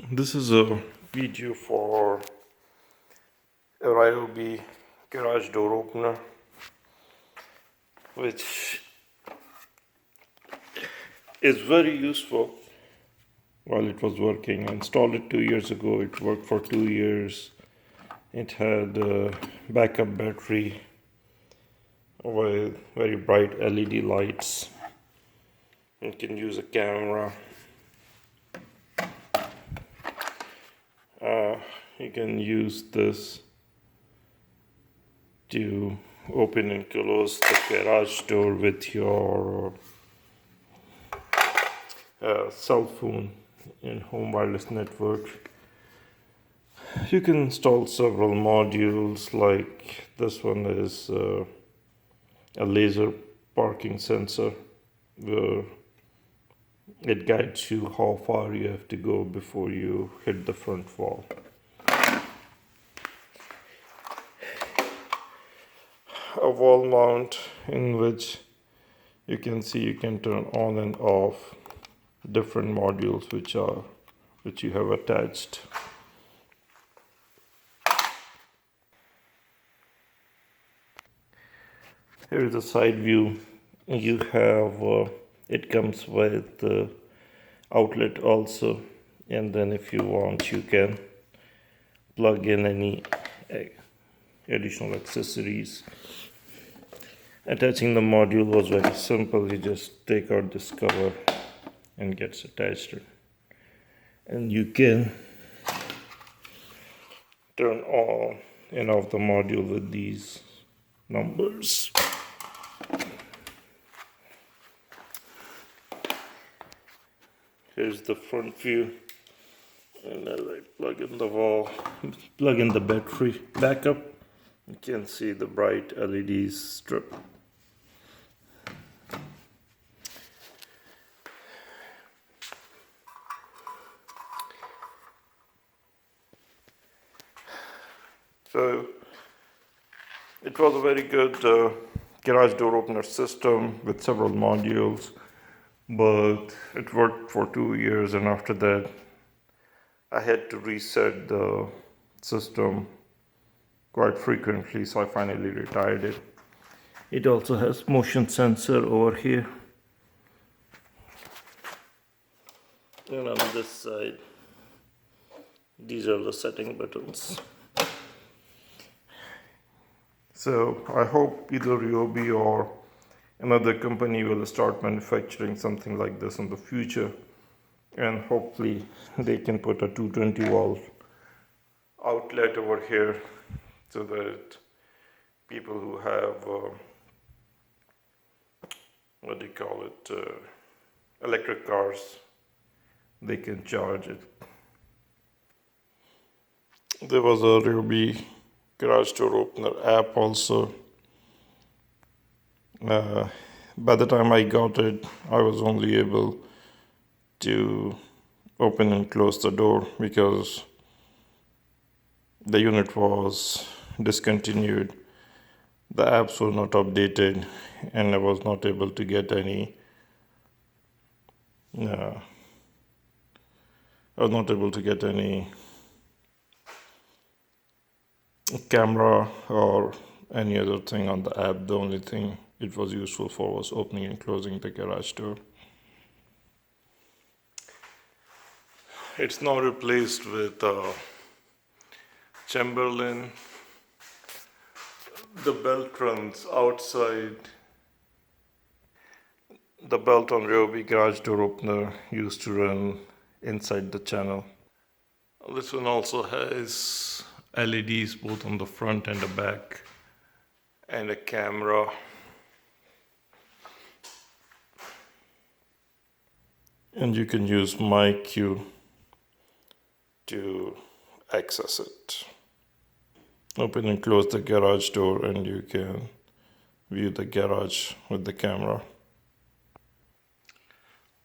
This is a video for a Ryobi garage door opener, which is very useful while it was working. I installed it 2 years ago. It worked for 2 years. It had a backup battery with very bright LED lights. You can use a camera. You can use this to open and close the garage door with your cell phone and home wireless network. You can install several modules, like this one is a laser parking sensor where it guides you how far you have to go before you hit the front wall. A wall mount in which you can see you can turn on and off different modules which you have attached. Here is a side view. You have it comes with outlet also, and then if you want you can plug in any additional accessories. Attaching the module was very simple. You just take out this cover and gets attached, and you can turn on and off the module with these numbers. Here's the front view, and as I plug in the battery backup, you can see the bright LED strip. So it was a very good garage door opener system with several modules, but it worked for 2 years, and after that I had to reset the system quite frequently, so I finally retired it. It also has motion sensor over here, and on this side these are the setting buttons. So I hope either Ryobi or another company will start manufacturing something like this in the future, and hopefully they can put a 220 volt outlet over here so that people who have electric cars, they can charge it. There was a Ryobi garage door opener app also. By the time I got it, I was only able to open and close the door because the unit was discontinued. The apps were not updated, and I was not able to get any camera or any other thing on the app. The only thing it was useful for was opening and closing the garage door. It's now replaced with Chamberlain. The belt runs outside. The belt on Ryobi garage door opener used to run inside the channel. This one also has LEDs both on the front and the back, and a camera. And you can use My Cue to access it. Open and close the garage door, and you can view the garage with the camera.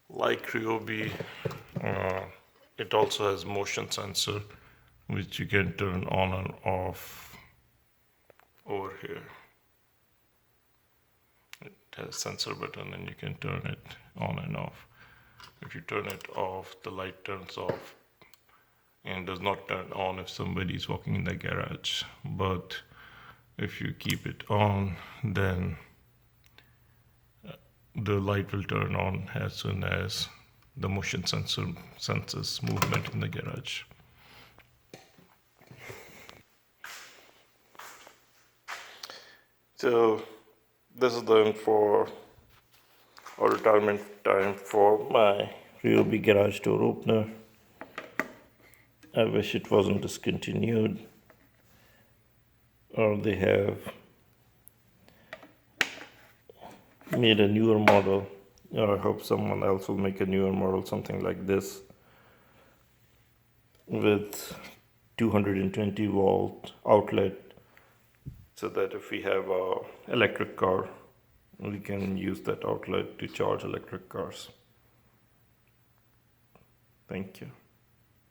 Like Ryobi, it also has motion sensor, which you can turn on and off over here. It has a sensor button, and you can turn it on and off. If you turn it off, the light turns off. and does not turn on if somebody is walking in the garage. But if you keep it on, then the light will turn on as soon as the motion sensor senses movement in the garage. So this is the end for our retirement time for my Ryobi Garage door opener. I wish it wasn't discontinued, or they have made a newer model, or I hope someone else will make a newer model, something like this, with 220 volt outlet, so that if we have a electric car, we can use that outlet to charge electric cars. Thank you.